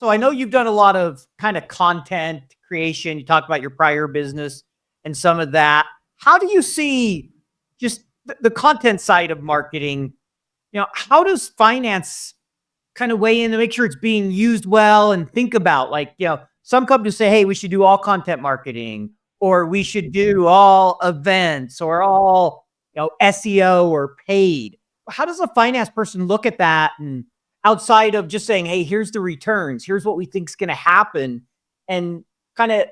So I know you've done a lot of kind of content creation. You talked about your prior business and some of that. How do you see just the content side of marketing? How does finance kind of weigh in to make sure it's being used well and think about some companies say, hey, we should do all content marketing, or we should do all events, or all, SEO or paid. How does a finance person look at that, and outside of just saying, hey, here's the returns, here's what we think is going to happen, and kind of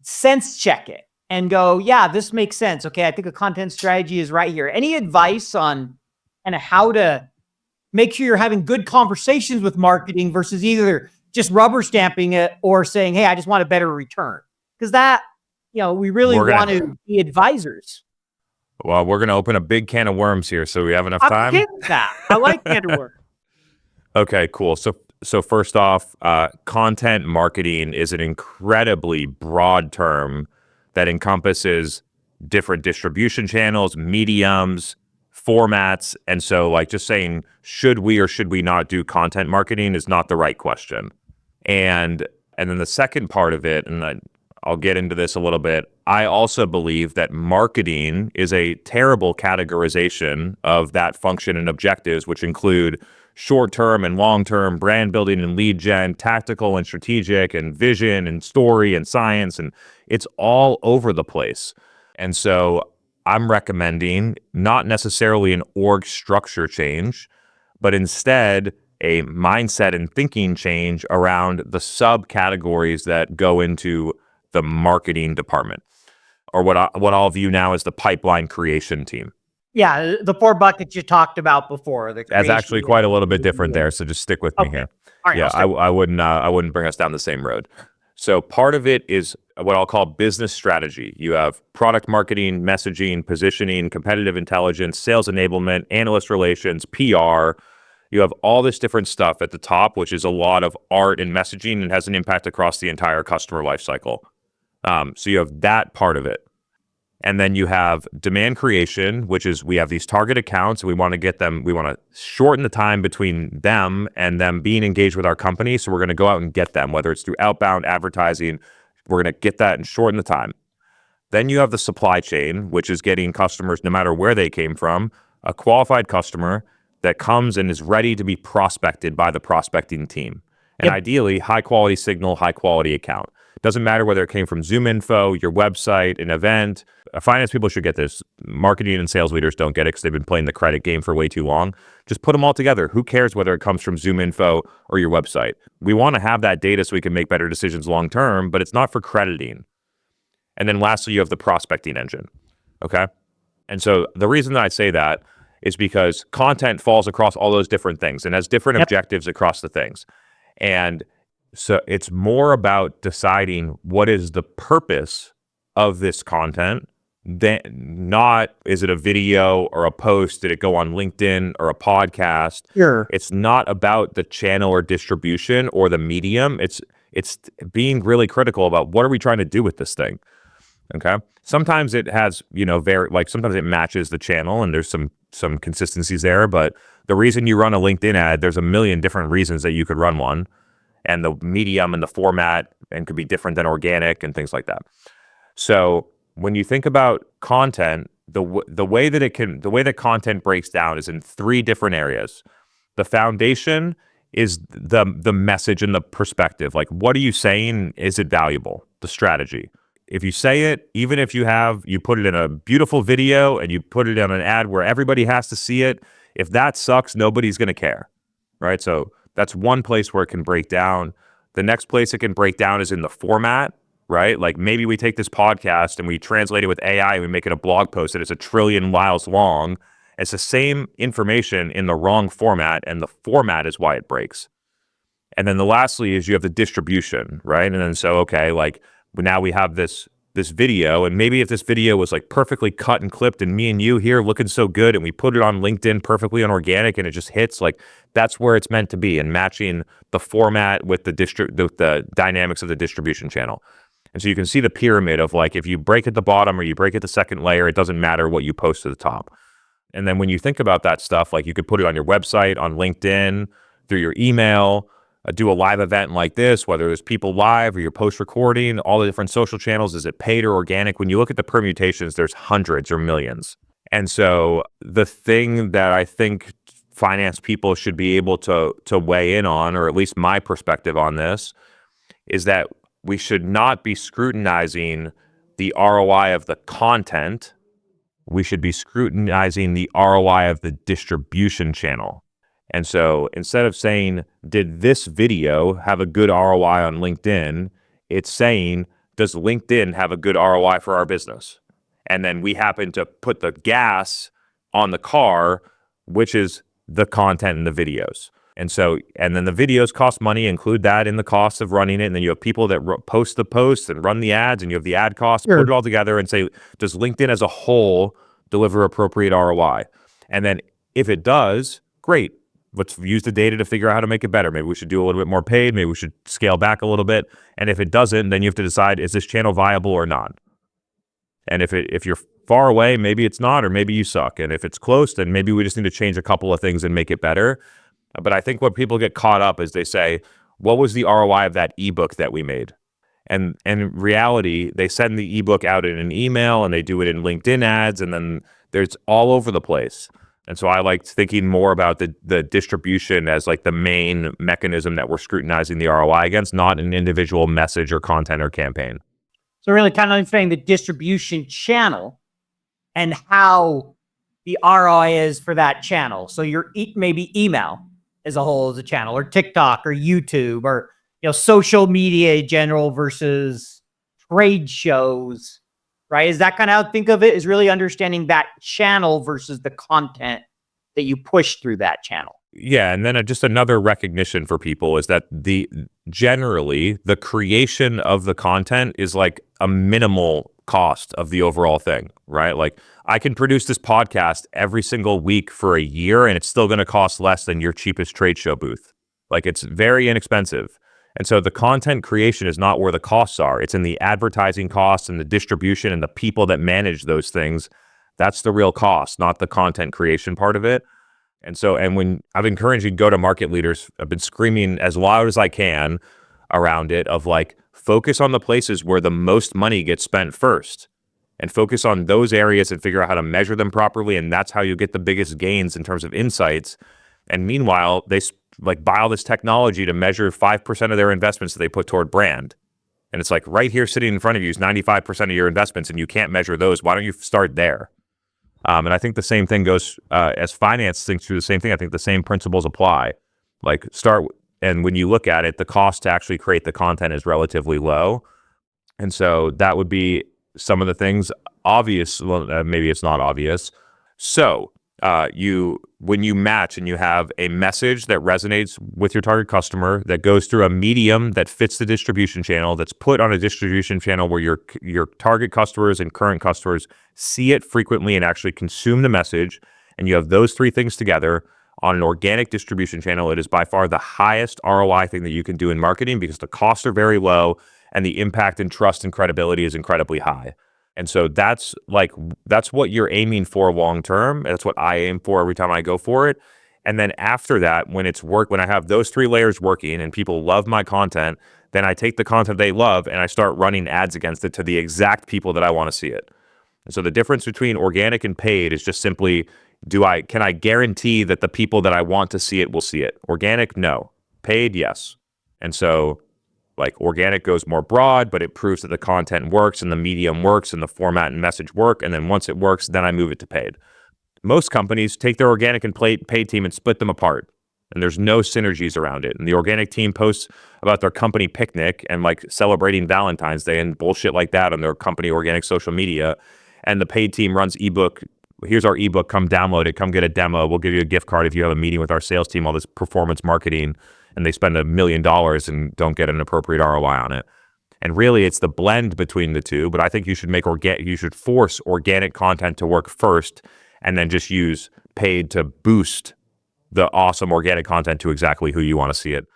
sense check it and go, yeah, this makes sense. Okay, I think a content strategy is right here. Any advice on kind of how to make sure you're having good conversations with marketing versus either just rubber stamping it or saying, hey, I just want a better return? Because that, we really want to be advisors. Well, we're going to open a big can of worms here. So we have enough time? I'm getting that. I like can of worms. Okay, cool. So first off, content marketing is an incredibly broad term that encompasses different distribution channels, mediums, formats. And so just saying, should we or should we not do content marketing is not the right question. And then the second part of it, and I'll get into this a little bit, I also believe that marketing is a terrible categorization of that function and objectives, which include short-term and long-term brand building and lead gen, tactical and strategic, and vision and story and science, and it's all over the place. And so I'm recommending not necessarily an org structure change, but instead a mindset and thinking change around the subcategories that go into the marketing department, or what I'll view now as the pipeline creation team. Yeah, the 4 buckets you talked about before. That's actually quite a little bit different there, so just stick with me here. All right, yeah, I wouldn't bring us down the same road. So part of it is what I'll call business strategy. You have product marketing, messaging, positioning, competitive intelligence, sales enablement, analyst relations, PR. You have all this different stuff at the top, which is a lot of art and messaging and has an impact across the entire customer lifecycle. So you have that part of it. And then you have demand creation, which is we have these target accounts. And we want to shorten the time between them and them being engaged with our company. So we're going to go out and get them, whether it's through outbound advertising, we're going to get that and shorten the time. Then you have the supply chain, which is getting customers, no matter where they came from, a qualified customer that comes and is ready to be prospected by the prospecting team. And ideally, high quality signal, high quality account. Doesn't matter whether it came from ZoomInfo, your website, an event. Finance people should get this. Marketing and sales leaders don't get it because they've been playing the credit game for way too long. Just put them all together. Who cares whether it comes from ZoomInfo or your website? We want to have that data so we can make better decisions long term, but it's not for crediting. And then lastly, you have the prospecting engine. Okay? And so the reason that I say that is because content falls across all those different things and has different objectives across the things. And so it's more about deciding what is the purpose of this content, than not is it a video or a post, did it go on LinkedIn or a podcast? Sure. It's not about the channel or distribution or the medium. It's being really critical about what are we trying to do with this thing. Okay. Sometimes it has, sometimes it matches the channel and there's some consistencies there, but the reason you run a LinkedIn ad, there's a million different reasons that you could run one. And the medium and the format and could be different than organic and things like that. So when you think about content, the way that content breaks down is in 3 different areas. The foundation is the message and the perspective. Like, what are you saying? Is it valuable? The strategy. If you say it, even if you put it in a beautiful video and you put it on an ad where everybody has to see it, if that sucks, nobody's going to care, right? So that's one place where it can break down. The next place it can break down is in the format, right? Like maybe we take this podcast and we translate it with AI and we make it a blog post that is 1 trillion miles long. It's the same information in the wrong format, and the format is why it breaks. And then lastly is you have the distribution, right? And then now we have this video, and maybe if this video was perfectly cut and clipped and me and you here looking so good and we put it on LinkedIn perfectly on organic and it just hits, that's where it's meant to be, and matching the format with the dynamics of the distribution channel. And so you can see the pyramid of if you break at the bottom or you break at the second layer, it doesn't matter what you post to the top. And then when you think about that stuff, you could put it on your website, on LinkedIn, through your email, do a live event like this, whether there's people live or you're post recording, all the different social channels, is it paid or organic? When you look at the permutations, there's hundreds or millions. And so the thing that I think finance people should be able to weigh in on, or at least my perspective on this, is that we should not be scrutinizing the ROI of the content. We should be scrutinizing the ROI of the distribution channel. And so instead of saying, did this video have a good ROI on LinkedIn? It's saying, does LinkedIn have a good ROI for our business? And then we happen to put the gas on the car, which is the content and the videos. And so, and then the videos cost money, include that in the cost of running it. And then you have people that post the posts and run the ads, and you have the ad costs, Sure. put it all together and say, does LinkedIn as a whole deliver appropriate ROI? And then if it does, great. Let's use the data to figure out how to make it better. Maybe we should do a little bit more paid. Maybe we should scale back a little bit. And if it doesn't, then you have to decide, is this channel viable or not? And if you're far away, maybe it's not, or maybe you suck. And if it's close, then maybe we just need to change a couple of things and make it better. But I think what people get caught up is they say, what was the ROI of that ebook that we made? And in reality, they send the ebook out in an email and they do it in LinkedIn ads, and then there's all over the place. And so I liked thinking more about the distribution as like the main mechanism that we're scrutinizing the ROI against, not an individual message or content or campaign. So really kind of understanding the distribution channel and how the ROI is for that channel. So your maybe email as a whole as a channel, or TikTok or YouTube, or social media in general versus trade shows, right? Is that kind of how to think of it? Is really understanding that channel versus the content that you push through that channel. Yeah, and then just another recognition for people is that generally the creation of the content is like a minimal cost of the overall thing, right? Like I can produce this podcast every single week for a year and it's still going to cost less than your cheapest trade show booth. Like it's very inexpensive. And so the content creation is not where the costs are. It's in the advertising costs and the distribution and the people that manage those things. That's the real cost, not the content creation part of it. And so, and when I've encouraged you to go to market leaders, I've been screaming as loud as I can around it of like, focus on the places where the most money gets spent first and focus on those areas and figure out how to measure them properly. And that's how you get the biggest gains in terms of insights. And meanwhile, they like buy all this technology to measure 5% of their investments that they put toward brand. And it's like right here sitting in front of you is 95% of your investments and you can't measure those. Why don't you start there? And I think the same thing goes as finance thinks through the same thing. I think the same principles apply. Like start, and when you look at it, the cost to actually create the content is relatively low. And so that would be some of the things obvious. Well, maybe it's not obvious. So when you match and you have a message that resonates with your target customer, that goes through a medium that fits the distribution channel, that's put on a distribution channel where your target customers and current customers see it frequently and actually consume the message, and you have those three things together on an organic distribution channel, it is by far the highest ROI thing that you can do in marketing because the costs are very low and the impact and trust and credibility is incredibly high. And so that's what you're aiming for long term. That's what I aim for every time I go for it. And then after that, when I have those three layers working and people love my content, then I take the content they love and I start running ads against it to the exact people that I want to see it. And so the difference between organic and paid is just simply, can I guarantee that the people that I want to see it will see it? Organic, no. Paid, yes. And so like organic goes more broad, but it proves that the content works and the medium works and the format and message work. And then once it works, then I move it to paid. Most companies take their organic and paid team and split them apart. And there's no synergies around it. And the organic team posts about their company picnic and like celebrating Valentine's Day and bullshit like that on their company organic social media. And the paid team runs ebook. Here's our ebook. Come download it. Come get a demo. We'll give you a gift card if you have a meeting with our sales team, all this performance marketing. And they spend $1 million and don't get an appropriate ROI on it. And really, it's the blend between the two. But I think you should force organic content to work first, and then just use paid to boost the awesome organic content to exactly who you want to see it.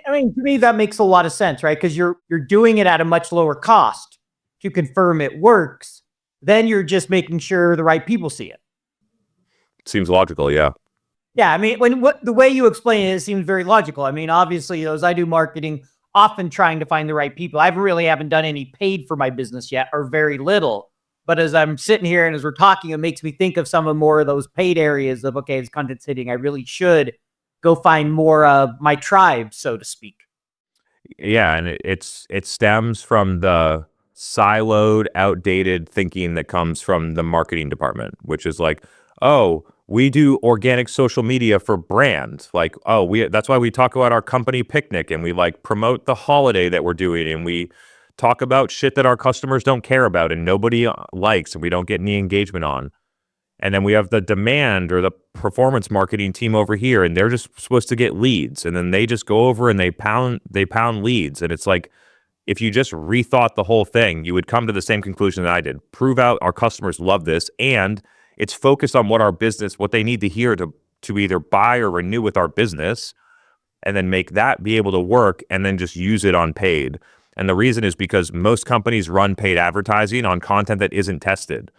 I mean, to me, that makes a lot of sense, right? Because you're doing it at a much lower cost to confirm it works. Then you're just making sure the right people see it. Seems logical, yeah. Yeah, I mean, the way you explain it seems very logical. I mean, obviously, as I do marketing, often trying to find the right people. I haven't done any paid for my business yet, or very little. But as I'm sitting here and as we're talking, it makes me think of some of more of those paid areas of, okay, as content sitting, I really should go find more of my tribe, so to speak. Yeah, and it stems from the siloed, outdated thinking that comes from the marketing department, which is like, oh, we do organic social media for brand. Like, oh, that's why we talk about our company picnic and we like promote the holiday that we're doing and we talk about shit that our customers don't care about and nobody likes and we don't get any engagement on. And then we have the demand or the performance marketing team over here, and they're just supposed to get leads. And then they just go over and they pound leads. And it's like, if you just rethought the whole thing, you would come to the same conclusion that I did. Prove out our customers love this, and it's focused on what they need to hear to either buy or renew with our business, and then make that be able to work, and then just use it on paid. And the reason is because most companies run paid advertising on content that isn't tested.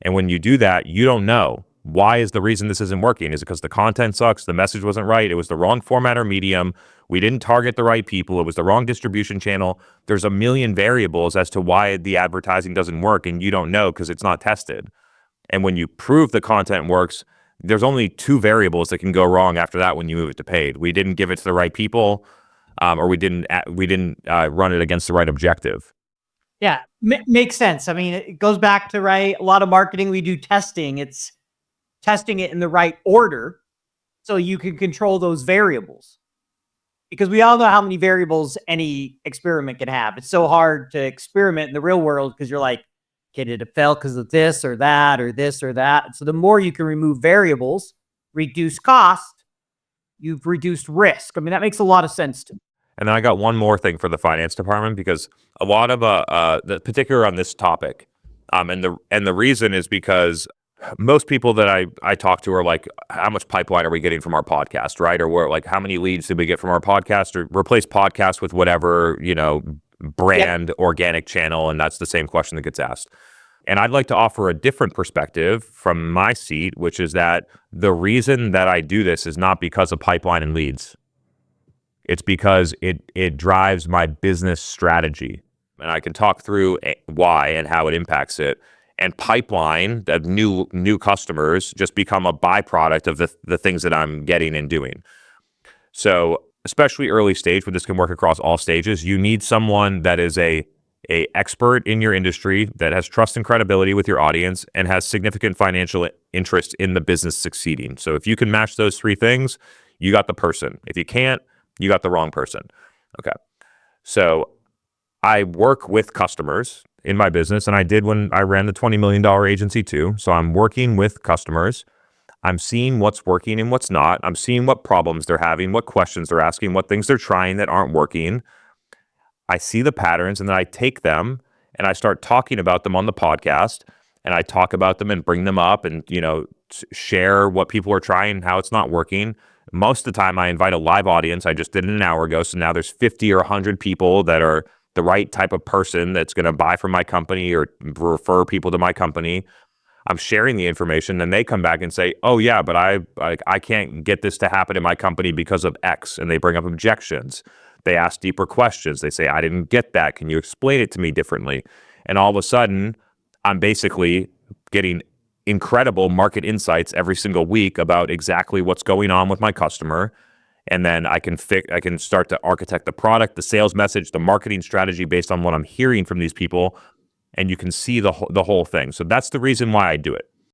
And when you do that, you don't know. Why is the reason this isn't working? Is it because the content sucks? The message wasn't right? It was the wrong format or medium? We didn't target the right people? It was the wrong distribution channel? There's a million variables as to why the advertising doesn't work, and you don't know because it's not tested. And when you prove the content works, there's only two variables that can go wrong after that when you move it to paid. We didn't give it to the right people, or we didn't run it against the right objective. Yeah, makes sense. I mean, it goes back to, right, a lot of marketing, we do testing. It's testing it in the right order so you can control those variables. Because we all know how many variables any experiment can have. It's so hard to experiment in the real world because you're like, okay, did it fail because of this or that or this or that? And so the more you can remove variables, reduce cost, you've reduced risk. I mean, that makes a lot of sense to me. And then I got one more thing for the finance department, because a lot of the particular on this topic, and the reason is because most people that I talk to are like, how much pipeline are we getting from our podcast, right? Or we're like, how many leads did we get from our podcast? Or replace podcast with whatever, brand organic channel, and that's the same question that gets asked. And I'd like to offer a different perspective from my seat, which is that the reason that I do this is not because of pipeline and leads. It's because it drives my business strategy, and I can talk through why and how it impacts it. And pipeline, that new customers, just become a byproduct of the things that I'm getting and doing. So, especially early stage, but this can work across all stages. You need someone that is a expert in your industry, that has trust and credibility with your audience, and has significant financial interest in the business succeeding. So, if you can match those three things, you got the person. If you can't, you got the wrong person. Okay. So I work with customers in my business, and I did when I ran the $20 million agency too. So I'm working with customers. I'm seeing what's working and what's not. I'm seeing what problems they're having, what questions they're asking, what things they're trying that aren't working. I see the patterns, and then I take them and I start talking about them on the podcast, and I talk about them and bring them up and, share what people are trying, how it's not working. Most of the time I invite a live audience. I just did it an hour ago. So now there's 50 or 100 people that are the right type of person that's going to buy from my company or refer people to my company. I'm sharing the information, and they come back and say, oh yeah, but I can't get this to happen in my company because of X. And they bring up objections. They ask deeper questions. They say, I didn't get that. Can you explain it to me differently? And all of a sudden, I'm basically getting incredible market insights every single week about exactly what's going on with my customer. And then I can start to architect the product, the sales message, the marketing strategy based on what I'm hearing from these people. And you can see the whole thing. So that's the reason why I do it.